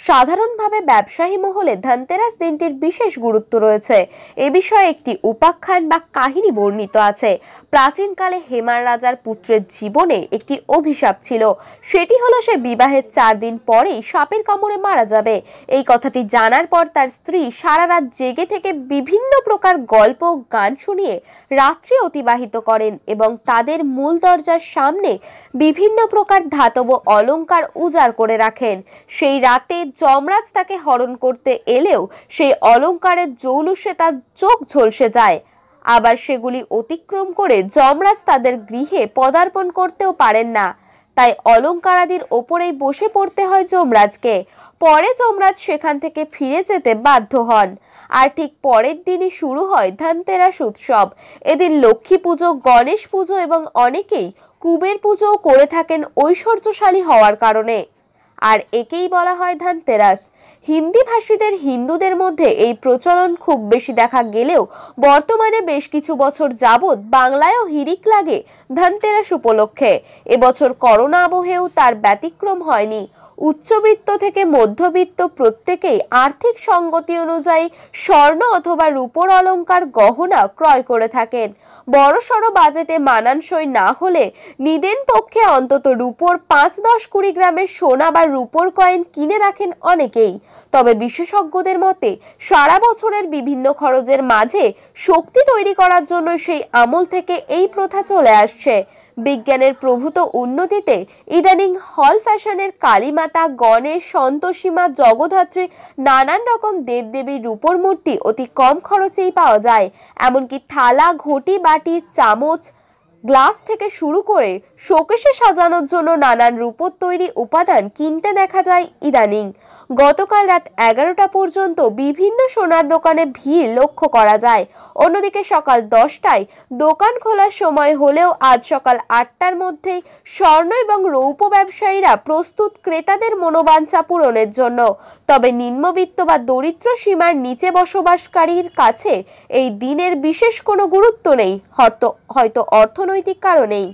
সাধারণভাবে ব্যবসায়ী মহলে ধনতেরাস দিনটির বিশেষ গুরুত্ব রয়েছে। এ বিষয়ে একটি উপাখ্যান বা কাহিনী বর্ণিত আছে। প্রাচীনকালে হেমার রাজার পুত্রের জীবনে একটি অভিশাপ ছিল। সেটি হলো সে বিবাহের 4 দিন পরেই সাপের কামড়ে মারা যাবে। এই কথাটি জানার পর তার স্ত্রী সারা রাত জেগে থেকে বিভিন্ন প্রকার গল্প গান শুনিয়ে রাত্রি অতিবাহিত করেন এবং তাদের মূল দরজার সামনে বিভিন্ন প্রকার ধাতব অলংকার উজাড় করে রাখেন। সেই রাতে যমরাজ তাকে হরণ করতে এলেও সেই অলংকারের জৌলুসে তার চোখ ঝলসে যায়। আবার সেগুলি অতিক্রম করে যমরাজ তাদের গৃহে পদার্পণ করতেও পারেন না। তাই অলংকারাদির ওপরেই বসে পড়তে হয় যমরাজকে। পরে যমরাজ সেখান থেকে ফিরে যেতে বাধ্য হন। আর ঠিক পরের দিনই শুরু হয় ধনতেরাস উৎসব। এদিন লক্ষ্মী পুজো, গণেশ পুজো এবং অনেকেই কুবের পুজো করে থাকেন ঐশ্বর্যশালী হওয়ার কারণে। আর একেই বলা হয় ধনতেরাস। হিন্দি ভাষীদের হিন্দুদের মধ্যে এই প্রচলন খুব বেশি দেখা গেলেও বর্তমানে বেশ কিছু বছর যাবৎ বাংলায়ও হিড়িক লাগে ধনতেরাস উপলক্ষে। এবছর করোনা আবহেও তার ব্যতিক্রম হয়নি। উচ্চবিত্ত থেকে মধ্যবিত্ত প্রত্যেকেই আর্থিক সঙ্গতি অনুযায়ী স্বর্ণ অথবা রূপোর অলংকার গহনা ক্রয় করে থাকেন। বড়সড় বাজেটে মানানসই না হলে নিদেন পক্ষে অন্তত রূপোর 5-10-20 গ্রামের সোনা বা রূপোর কয়েন কিনে রাখেন অনেকেই। তবে বিশেষজ্ঞদের মতে সারা বছরের বিভিন্ন খরচের মাঝে শক্তি তৈরি করার জন্য সেই আমল থেকে এই প্রথা চলে আসছে। বিজ্ঞানের প্রভূত উন্নতিতে ইদানিং হল ফ্যাশনের কালীমাতা, গণেশ, সন্তোষীমা, জগদ্ধাত্রী নানান রকম দেবদেবীর রূপোর মূর্তি অতি কম খরচেই পাওয়া যায়। এমনকি থালা, ঘটি, বাটি, চামচ, গ্লাস থেকে শুরু করে শোকেসে সাজানোর জন্য নানান রূপোর তৈরি উপাদান কিনতে দেখা যায় ইদানিং। গতকাল রাত 11টা পর্যন্ত বিভিন্ন সোনার দোকানে ভিড় লক্ষ্য করা যায়। অন্যদিকে সকাল 10টায় দোকান খোলার সময় হলেও আজ সকাল 8টার মধ্যেই স্বর্ণ এবং রৌপ্য ব্যবসায়ীরা প্রস্তুত ক্রেতাদের মনোবাঞ্ছা পূরণের জন্য। তবে নিম্নবিত্ত বা দরিদ্র সীমার নিচে বসবাসকারীর কাছে এই দিনের বিশেষ কোনো গুরুত্ব নেই, হয়তো অর্থনৈতিক কারণেই।